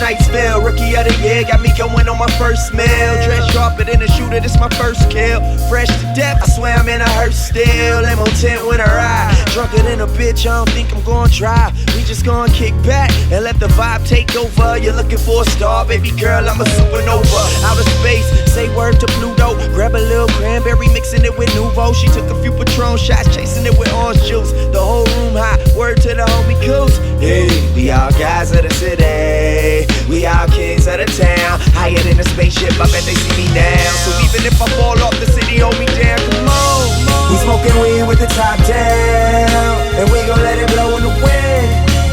Knightsville, rookie of the year, got me going on my first meal. Dress sharper than a shooter, this my first kill. Fresh to death, I swear I'm in a hearse still. Limo tent when I ride, drunker than a bitch, I don't think I'm gonna drive. We just gonna kick back and let the vibe take over. You're looking for a star, baby girl, I'm a supernova. Outer space, say word to Pluto. Grab a little cranberry, mixing it with Nuvo. She took a few Patron shots, chasing it with orange juice. The whole room hot, word to the homie Coos. Hey, we all guys of the city, we all kings of the town. Higher than a spaceship, I bet they see me now. So even if I fall off, the city hold me down, come on. We smoking weed with the top down, and we gon' let it blow in the wind.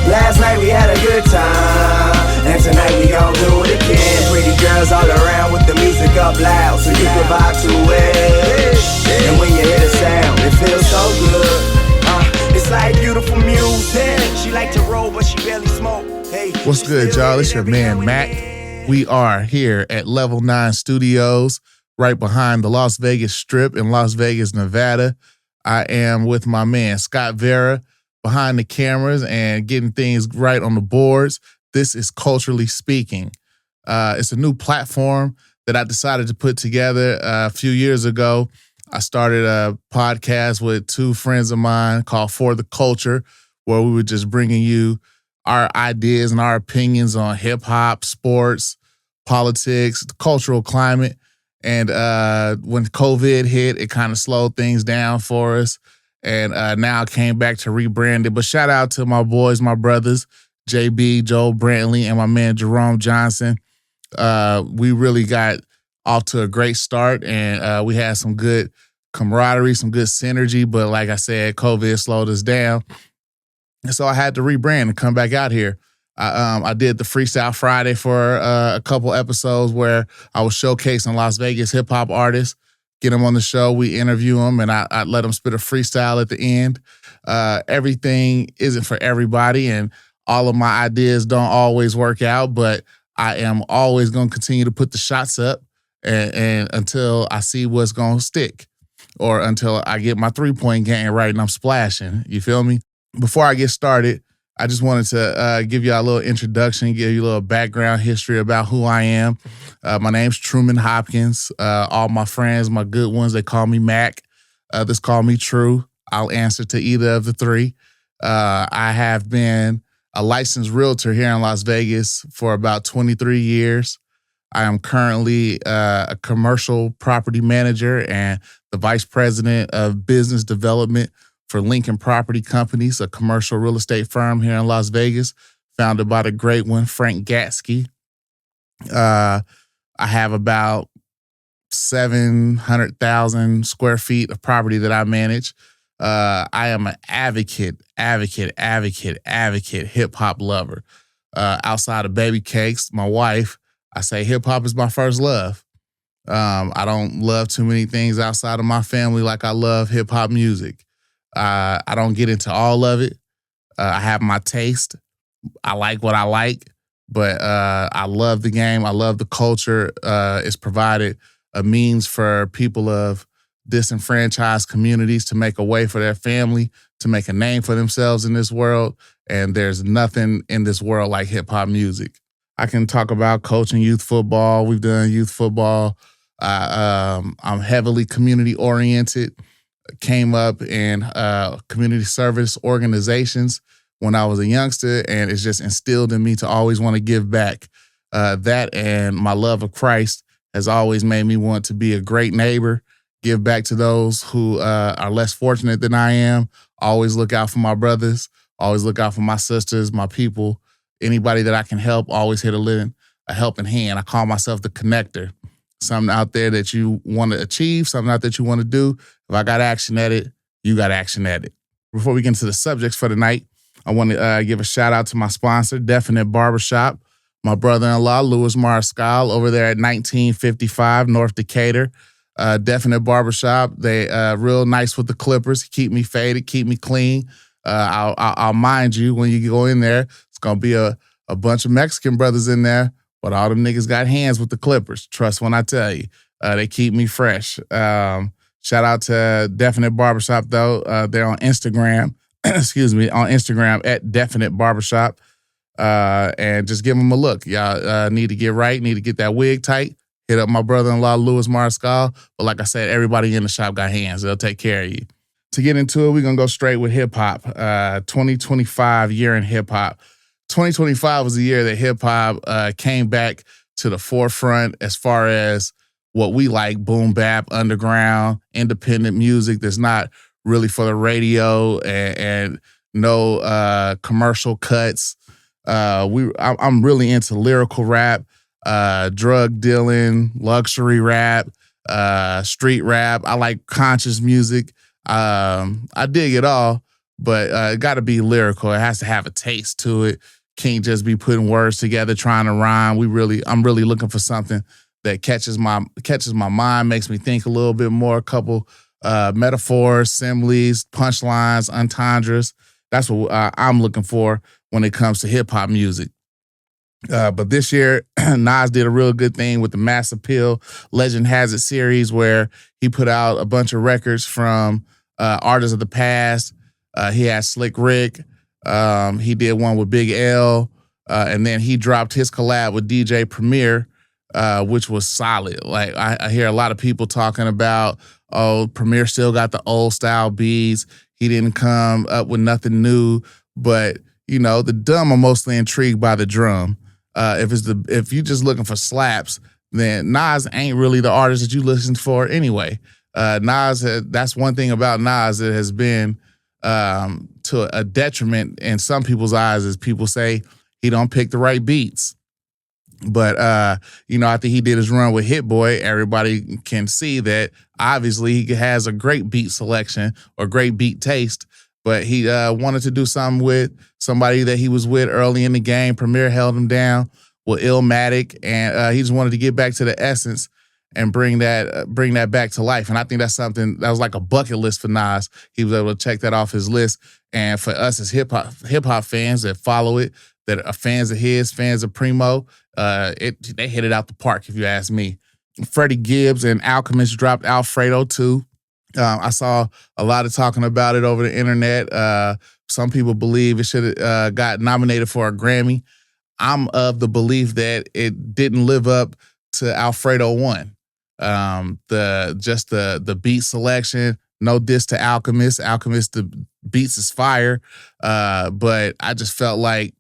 Last night we had a good time, and tonight we gon' do it again. Pretty girls all around with the music up loud, so you can vibe to it. And when you hear the sound, it feels so good. It's like beautiful music. She like to roll, but she barely smoke. Hey, what's good, y'all? It's your man, Mac. We are here at Level 9 Studios, right behind the Las Vegas Strip in Las Vegas, Nevada. I am with my man, Scott Vera, behind the cameras and getting things right on the boards. This is Culturally Speaking. It's a new platform that I decided to put together a few years ago. I started a podcast with two friends of mine called For the Culture, where we were just bringing you our ideas and our opinions on hip hop, sports, politics, the cultural climate. And when COVID hit, it kind of slowed things down for us. And now I came back to rebrand it. But shout out to my boys, my brothers, JB, Joel Brantley, and my man Jerome Johnson. We really got off to a great start, and we had some good camaraderie, some good synergy. But like I said, COVID slowed us down. And so I had to rebrand and come back out here. I did the Freestyle Friday for a couple episodes where I was showcasing Las Vegas hip-hop artists, get them on the show, we interview them, and I let them spit a freestyle at the end. Everything isn't for everybody, and all of my ideas don't always work out, but I am always going to continue to put the shots up and until I see what's going to stick, or until I get my three-point game right and I'm splashing. You feel me? Before I get started, I just wanted to give you a little introduction, give you a little background history about who I am. My name's Truman Hopkins. All my friends, my good ones, they call me Mac. Others call me True. I'll answer to either of the three. I have been a licensed realtor here in Las Vegas for about 23 years. I am currently a commercial property manager and the vice president of business development for Lincoln Property Companies, a commercial real estate firm here in Las Vegas, founded by the great one, Frank Gatsky. I have about 700,000 square feet of property that I manage. I am an advocate hip-hop lover. Outside of Baby Cakes, my wife, I say hip-hop is my first love. I don't love too many things outside of my family like I love hip-hop music. I don't get into all of it. I have my taste. I like what I like, but I love the game. I love the culture. It's provided a means for people of disenfranchised communities to make a way for their family, to make a name for themselves in this world. And there's nothing in this world like hip-hop music. I can talk about coaching youth football. We've done youth football. I'm heavily community-oriented. Came up in community service organizations when I was a youngster, and it's just instilled in me to always want to give back. That and my love of Christ has always made me want to be a great neighbor, give back to those who are less fortunate than I am, always look out for my brothers, always look out for my sisters, my people, anybody that I can help, always here to lend a helping hand. I call myself the connector. Something out there that you want to achieve, something out there that you want to do. If I got action at it, you got action at it. Before we get into the subjects for the night, I want to give a shout out to my sponsor, Definite Barbershop. My brother-in-law, Louis Mariscal, over there at 1955 North Decatur. Definite Barbershop. They real nice with the clippers. Keep me faded, keep me clean. I'll mind you when you go in there, it's going to be a bunch of Mexican brothers in there, but all them niggas got hands with the clippers. Trust when I tell you. They keep me fresh. Shout out to Definite Barbershop, though. They're on Instagram. Excuse me, on Instagram at Definite Barbershop. and just give them a look. Y'all need to get right, need to get that wig tight. Hit up my brother-in-law, Louis Mariscal. But like I said, everybody in the shop got hands. They'll take care of you. To get into it, we're going to go straight with hip-hop. 2025 year in hip-hop. 2025 was the year that hip-hop came back to the forefront as far as what we like, boom bap, underground, independent music that's not really for the radio and no commercial cuts. I'm really into lyrical rap, drug dealing, luxury rap, street rap. I like conscious music. I dig it all, but it got to be lyrical. It has to have a taste to it. Can't just be putting words together trying to rhyme. I'm really looking for something that catches my mind, makes me think a little bit more. A couple metaphors, similes, punchlines, entendres. That's what I'm looking for when it comes to hip hop music. But this year, Nas did a real good thing with the Mass Appeal Legend Has It series, where he put out a bunch of records from artists of the past. He had Slick Rick. He did one with Big L. And then he dropped his collab with DJ Premier, which was solid. Like I hear a lot of people talking about, oh, Premier still got the old style beats. He didn't come up with nothing new. But, you know, the dumb are mostly intrigued by the drum. If you're just looking for slaps, then Nas ain't really the artist that you listen for anyway. That's one thing about Nas that has been to a detriment in some people's eyes, is people say he don't pick the right beats. But, I think he did his run with Hit Boy. Everybody can see that obviously he has a great beat selection or great beat taste, but he wanted to do something with somebody that he was with early in the game. Premier held him down with Illmatic, and he just wanted to get back to the essence and bring that back to life. And I think that's something that was like a bucket list for Nas. He was able to check that off his list. And for us as hip hop fans that follow it, that are fans of his, fans of Primo, they hit it out the park, if you ask me. Freddie Gibbs and Alchemist dropped Alfredo too. I saw a lot of talking about it over the internet. Some people believe it should have got nominated for a Grammy. I'm of the belief that it didn't live up to Alfredo 1. The beat selection, no diss to Alchemist. Alchemist, the beats is fire. But I just felt like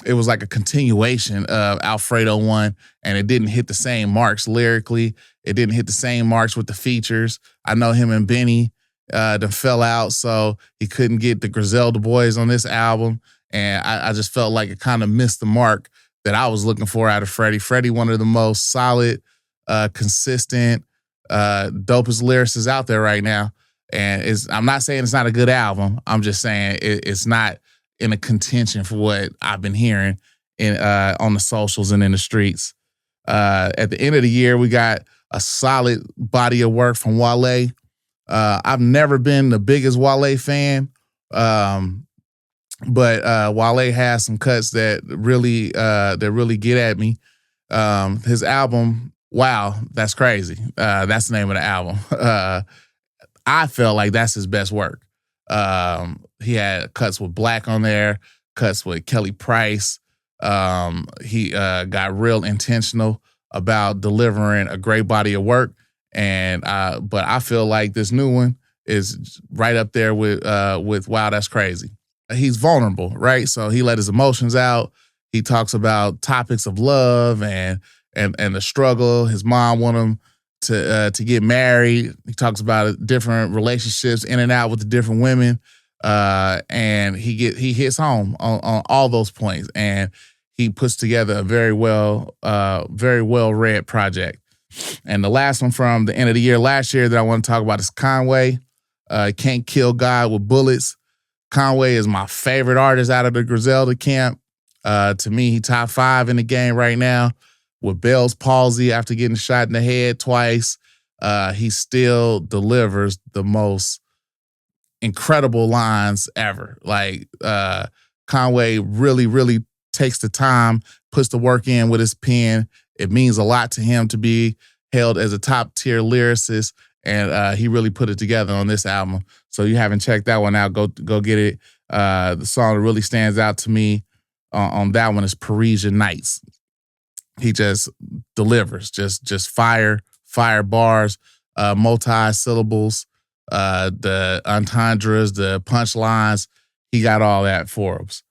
it was like a continuation of Alfredo 1, and it didn't hit the same marks lyrically. It didn't hit the same marks with the features. I know him and Benny fell out, so he couldn't get the Griselda Boys on this album. And I just felt like it kind of missed the mark that I was looking for out of Freddie. Freddie, one of the most solid, consistent, dopest lyricists out there right now. And I'm not saying it's not a good album. I'm just saying it's not in a contention for what I've been hearing on the socials and in the streets. At the end of the year, we got a solid body of work from Wale. I've never been the biggest Wale fan, but Wale has some cuts that really get at me. His album, Wow, That's Crazy. That's the name of the album. I felt like that's his best work. He had cuts with Black on there, cuts with Kelly Price. He got real intentional about delivering a great body of work. But I feel like this new one is right up there with Wow, That's Crazy. He's vulnerable, right? So he let his emotions out. He talks about topics of love and the struggle. His mom wanted him to get married. He talks about different relationships in and out with the different women. And he hits home on all those points, and he puts together a very well read project. And the last one from the end of the year last year that I want to talk about is Conway. Can't Kill God with Bullets. Conway is my favorite artist out of the Griselda camp. To me, he top 5 in the game right now. With Bell's palsy after getting shot in the head twice, he still delivers the most incredible lines ever. Like Conway really, really takes the time, puts the work in with his pen. It means a lot to him to be held as a top tier lyricist, and he really put it together on this album. So you haven't checked that one out, go get it. The song that really stands out to me on that one is Parisian Nights. He just delivers, just fire bars, multi-syllables, the entendres, the punchlines. He got all that for us.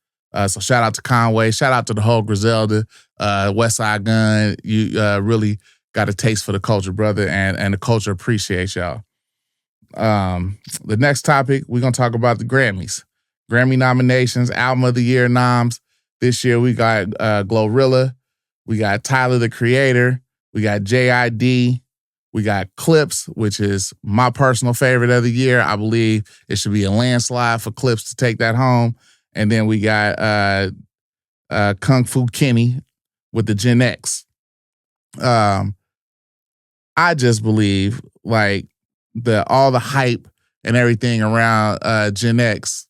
So shout out to Conway. Shout out to the whole Griselda, West Side Gun. You really got a taste for the culture, brother, and the culture appreciates y'all. The next topic, we're going to talk about the Grammys. Grammy nominations, Album of the Year noms. This year we got Glorilla. We got Tyler, the Creator. We got J.I.D. We got Clips, which is my personal favorite of the year. I believe it should be a landslide for Clips to take that home. And then we got Kung Fu Kenny with the Gen X. I just believe like all the hype and everything around Gen X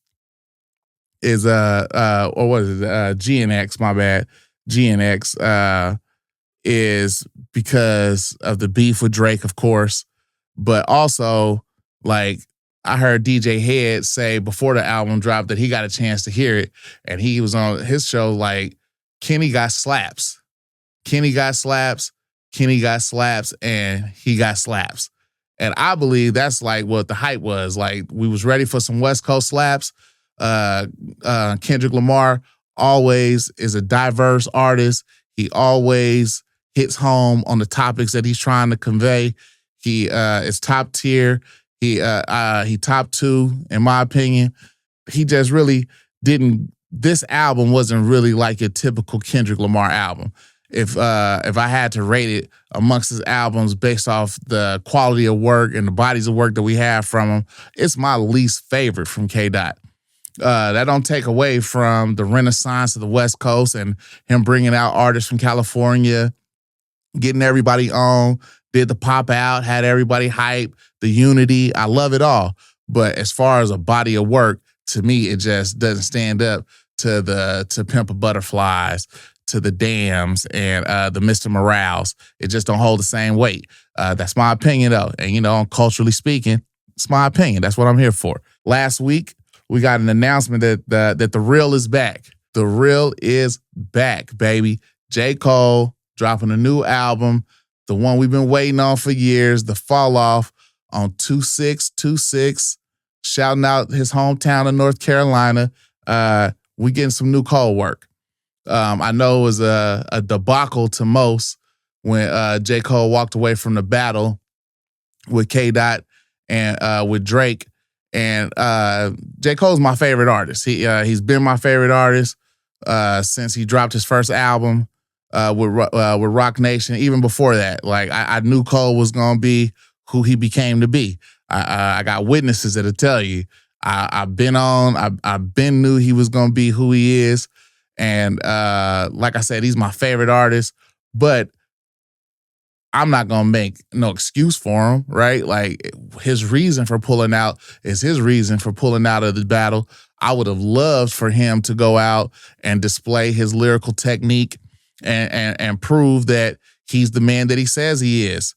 is or what is it? GNX, my bad. GNX is because of the beef with Drake, of course, but also like I heard DJ Head say before the album dropped that he got a chance to hear it, and he was on his show like Kenny got slaps, Kenny got slaps, Kenny got slaps, and he got slaps. And I believe that's like what the hype was. Like we was ready for some West Coast slaps. Kendrick Lamar always is a diverse artist. He always hits home on the topics that he's trying to convey. He is top tier. He top 2, in my opinion. He just really didn't. This album wasn't really like a typical Kendrick Lamar album. If I had to rate it amongst his albums based off the quality of work and the bodies of work that we have from him, it's my least favorite from K. Dot. That don't take away from the renaissance of the West Coast and him bringing out artists from California, getting everybody on, did the pop out, had everybody hype, the unity. I love it all. But as far as a body of work, to me, it just doesn't stand up to Pimp a Butterflies, to the Dams, and the Mr. Morales. It just don't hold the same weight. That's my opinion, though. And, culturally speaking, it's my opinion. That's what I'm here for. Last week, we got an announcement that The Real is back. The Real is back, baby. J. Cole dropping a new album, the one we've been waiting on for years, The Fall Off, on 2/6/26, shouting out his hometown of North Carolina. We getting some new Cole work. I know it was a debacle to most when J. Cole walked away from the battle with K. Dot and with Drake. And J. Cole's my favorite artist. He's been my favorite artist since he dropped his first album with Rock Nation. Even before that, like I knew Cole was gonna be who he became to be. I got witnesses that'll tell you. I've been knew he was gonna be who he is. And like I said, he's my favorite artist. But I'm not going to make no excuse for him, right? Like his reason for pulling out is his reason for pulling out of the battle. I would have loved for him to go out and display his lyrical technique and prove that he's the man that he says he is.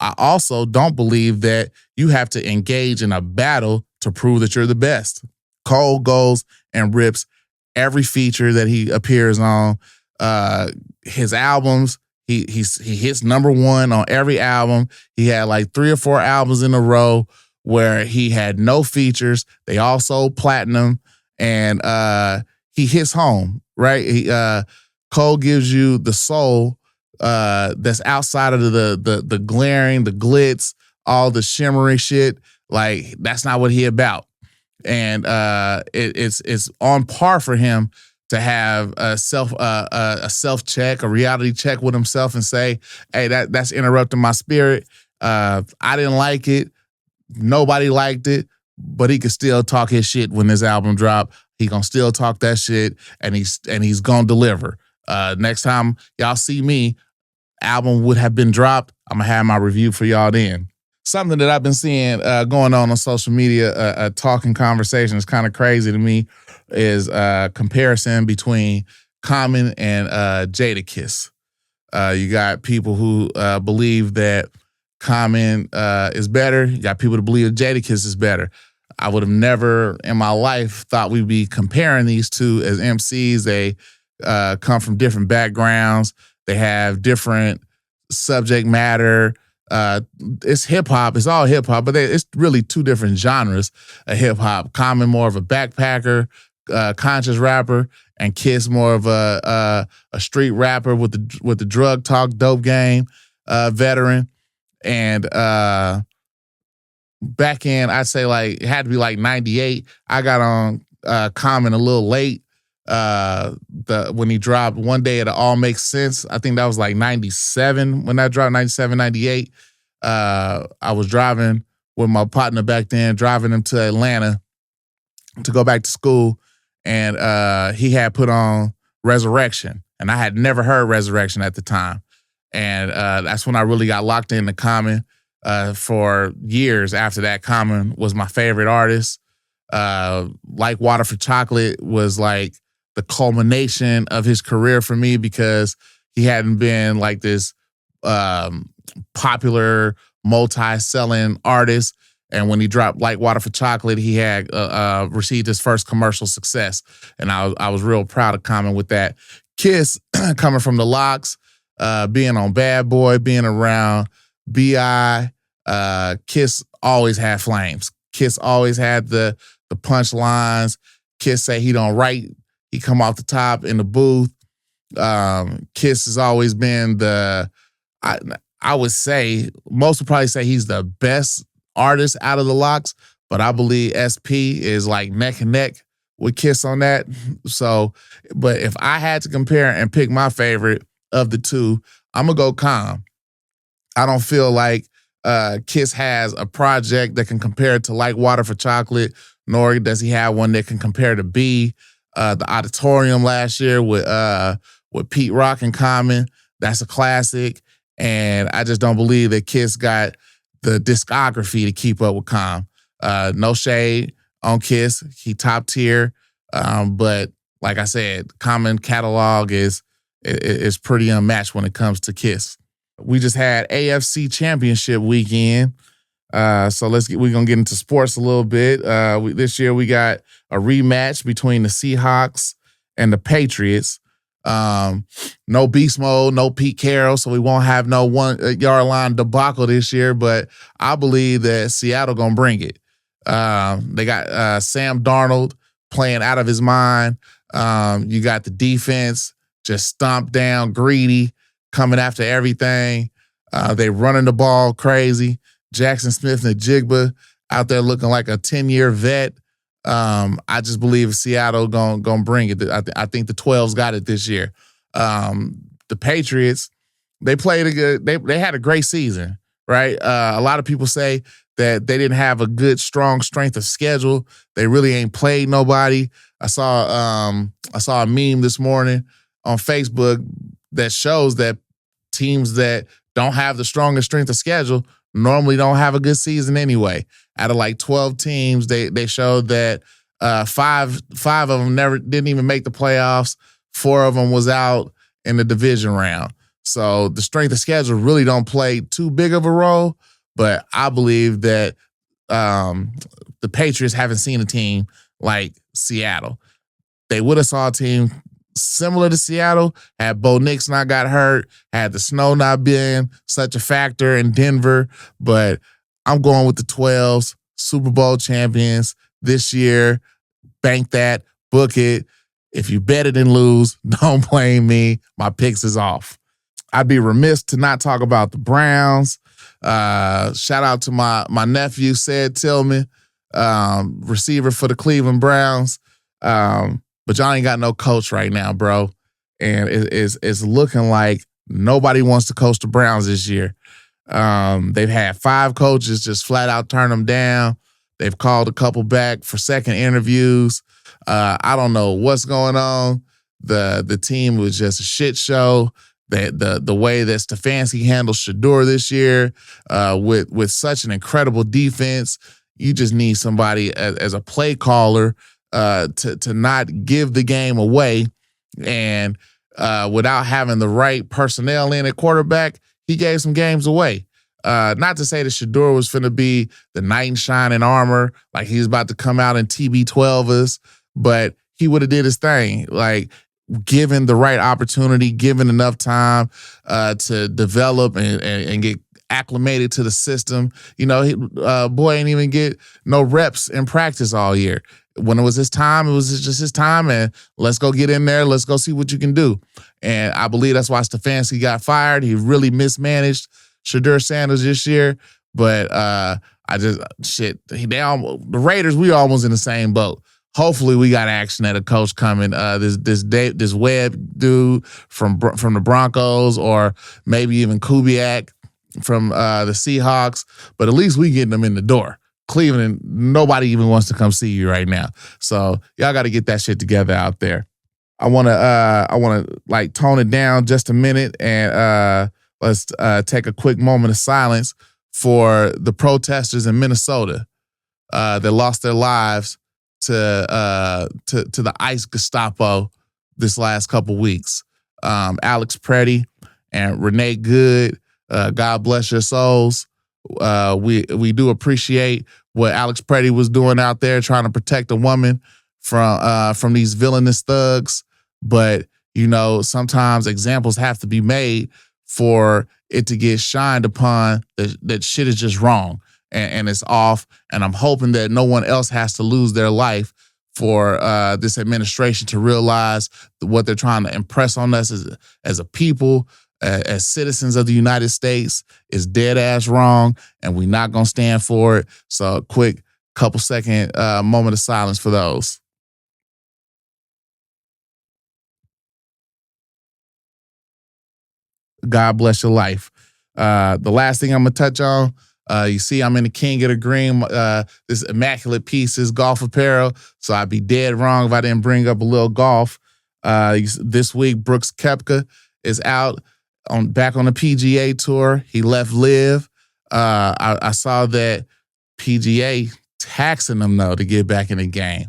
I also don't believe that you have to engage in a battle to prove that you're the best. Cole goes and rips every feature that he appears on. His albums, he hits #1 on every album. He had like 3 or 4 albums in a row where he had no features. They all sold platinum, and he hits home, right? Cole gives you the soul that's outside of the glaring, the glitz, all the shimmery shit. Like that's not what he about. And it's on par for him to have a self check, a reality check with himself, and say, "Hey, that's interrupting my spirit. I didn't like it. Nobody liked it, but he could still talk his shit when this album drop. He gonna still talk that shit, and he's gonna deliver. Next time y'all see me, album would have been dropped. I'm gonna have my review for y'all then." Something that I've been seeing going on social media, a talking conversation is kind of crazy to me, is comparison between Common and Jadakiss. You got people who believe that Common is better. You got people that believe that Jadakiss is better. I would have never in my life thought we'd be comparing these two as MCs. come from different backgrounds. They have different subject matter. It's hip hop. It's all hip hop, but it's really two different genres of hip hop. Common more of a backpacker, conscious rapper, and Kiss more of a street rapper with the drug talk, dope game veteran. And back in, I'd say like it had to be like 98. I got on Common a little late. When he dropped One Day It'll All Make Sense, I think that was like 97 when that dropped, 97, 98. I was driving with my partner back then, driving him to Atlanta to go back to school, and he had put on Resurrection, and I had never heard Resurrection at the time. And that's when I really got locked into Common. For years after that, Common was my favorite artist. Like Water for Chocolate was like the culmination of his career for me, because he hadn't been like this popular, multi-selling artist. And when he dropped Like Water for Chocolate, he had received his first commercial success. And I was real proud of Common with that. Kiss, coming from the Lox, being on Bad Boy, being around B.I., Kiss always had flames. Kiss always had the punchlines. Kiss say he don't write, he come off the top in the booth. Kiss has always been I would say, most would probably say he's the best artist out of the Lox, but I believe SP is like neck and neck with Kiss on that. So, but if I had to compare and pick my favorite of the two, I'm gonna go Calm. I don't feel like Kiss has a project that can compare to Like Water for Chocolate, nor does he have one that can compare to B. The Auditorium last year with Pete Rock and Common, that's a classic. And I just don't believe that Kiss got the discography to keep up with Calm. No shade on Kiss, he top tier. But like I said, Common catalog is pretty unmatched when it comes to Kiss. We just had AFC Championship weekend. So we're going to get into sports a little bit. This year we got a rematch between the Seahawks and the Patriots. No beast mode, no Pete Carroll, so we won't have no 1 yard line debacle this year, but I believe that Seattle going to bring it. They got Sam Darnold playing out of his mind. You got the defense just stomped down, greedy, coming after everything. They running the ball crazy. Jackson Smith-Njigba out there looking like a 10-year vet. I just believe Seattle gonna bring it. I think the 12's got it this year. The Patriots, they played a good. They had a great season, right? A lot of people say that they didn't have a good, strong strength of schedule. They really ain't played nobody. I saw a meme this morning on Facebook that shows that teams that don't have the strongest strength of schedule normally don't have a good season anyway. Out of like 12 teams, they showed that five of them didn't even make the playoffs. 4 of them was out in the division round. So the strength of schedule really don't play too big of a role. But I believe that the Patriots haven't seen a team like Seattle. They would have saw a team similar to Seattle had Bo Nix not got hurt, had the snow not been such a factor in Denver. But I'm going with the 12s, Super Bowl champions this year. Bank that, book it. If you bet it and lose, don't blame me. My picks is off. I'd be remiss to not talk about the Browns. Shout out to my nephew, Said Tillman, receiver for the Cleveland Browns. But y'all ain't got no coach right now, bro. And it's looking like nobody wants to coach the Browns this year. They've had 5 coaches just flat out turn them down. They've called a couple back for second interviews. I don't know what's going on. The team was just a shit show. The way that Stefanski handled Shador this year, with such an incredible defense, you just need somebody as a play caller to not give the game away. And without having the right personnel in at quarterback, he gave some games away. Not to say that Shador was finna be the knight in shining armor, like he's about to come out in TB12 us, but he would have did his thing. Like, given the right opportunity, given enough time to develop and get acclimated to the system. You know, boy ain't even get no reps in practice all year. When it was his time, it was just his time, and let's go get in there. Let's go see what you can do. And I believe that's why Stefanski got fired. He really mismanaged Shedeur Sanders this year. But the Raiders, we almost in the same boat. Hopefully, we got action at a coach coming. This Webb dude from the Broncos, or maybe even Kubiak from the Seahawks. But at least we getting them in the door. Cleveland, nobody even wants to come see you right now. So y'all got to get that shit together out there. I want to like tone it down just a minute, and let's take a quick moment of silence for the protesters in Minnesota that lost their lives to the ICE Gestapo this last couple weeks. Alex Preddy and Renee Good, God bless your souls. We do appreciate what Alex Preddy was doing out there, trying to protect a woman from these villainous thugs. But you know, sometimes examples have to be made for it to get shined upon that shit is just wrong and it's off. And I'm hoping that no one else has to lose their life for this administration to realize what they're trying to impress on us as a people, as citizens of the United States, is dead ass wrong, and we're not gonna stand for it. So a quick couple second moment of silence for those. God bless your life. The last thing I'm gonna touch on, you see I'm in the King of the Green, this immaculate pieces, golf apparel, so I'd be dead wrong if I didn't bring up a little golf. This week, Brooks Koepka is out back on the PGA Tour. He left LIV. I saw that PGA taxing him, though, to get back in the game.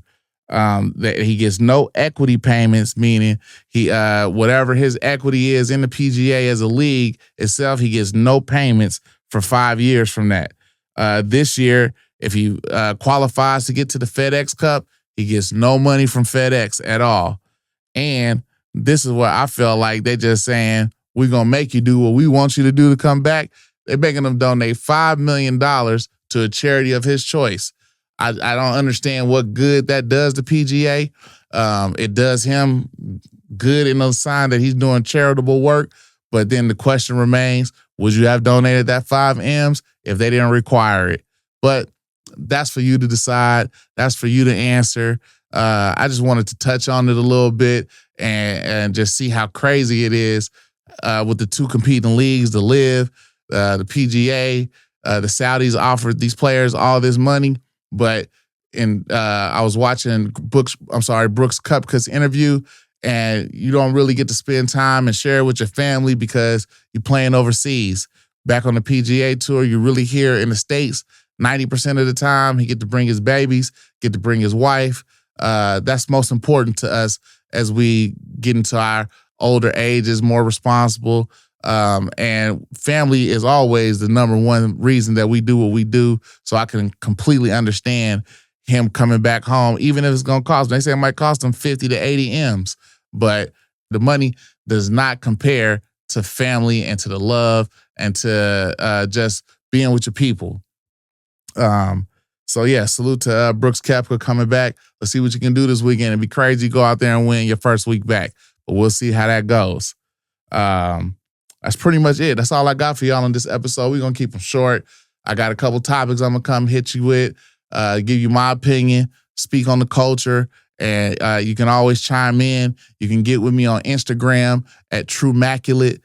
That he gets no equity payments, meaning he whatever his equity is in the PGA as a league itself, he gets no payments for 5 years from that. This year, if he qualifies to get to the FedEx Cup, he gets no money from FedEx at all. And this is what I feel like they're just saying, we're going to make you do what we want you to do to come back. They're making him donate $5 million to a charity of his choice. I don't understand what good that does to PGA. It does him good in the sign that he's doing charitable work. But then the question remains, would you have donated that 5 M's if they didn't require it? But that's for you to decide. That's for you to answer. I just wanted to touch on it a little bit and just see how crazy it is with the two competing leagues, the LIV, the PGA. The Saudis offered these players all this money. But I was watching Brooks Koepka's interview, and you don't really get to spend time and share it with your family because you're playing overseas. Back on the PGA Tour, you're really here in the States 90% of the time. He get to bring his babies, get to bring his wife. That's most important to us as we get into our older ages, more responsible. And family is always the number one reason that we do what we do. So I can completely understand him coming back home, even if it's going to cost him. They say it might cost him 50 to 80 M's, but the money does not compare to family and to the love and to just being with your people. So yeah, salute to Brooks Koepka coming back. Let's see what you can do this weekend. It'd be crazy to go out there and win your first week back, but we'll see how that goes. That's pretty much it. That's all I got for y'all on this episode. We're going to keep them short. I got a couple topics I'm going to come hit you with, give you my opinion, speak on the culture, and you can always chime in. You can get with me on Instagram at TrueMaculate.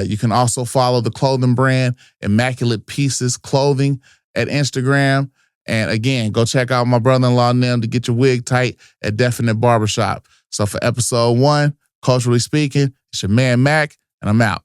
You can also follow the clothing brand Immaculate Pieces Clothing at Instagram. And again, go check out my brother-in-law and them to get your wig tight at Definite Barbershop. So for episode 1, culturally speaking, it's your man Mac, and I'm out.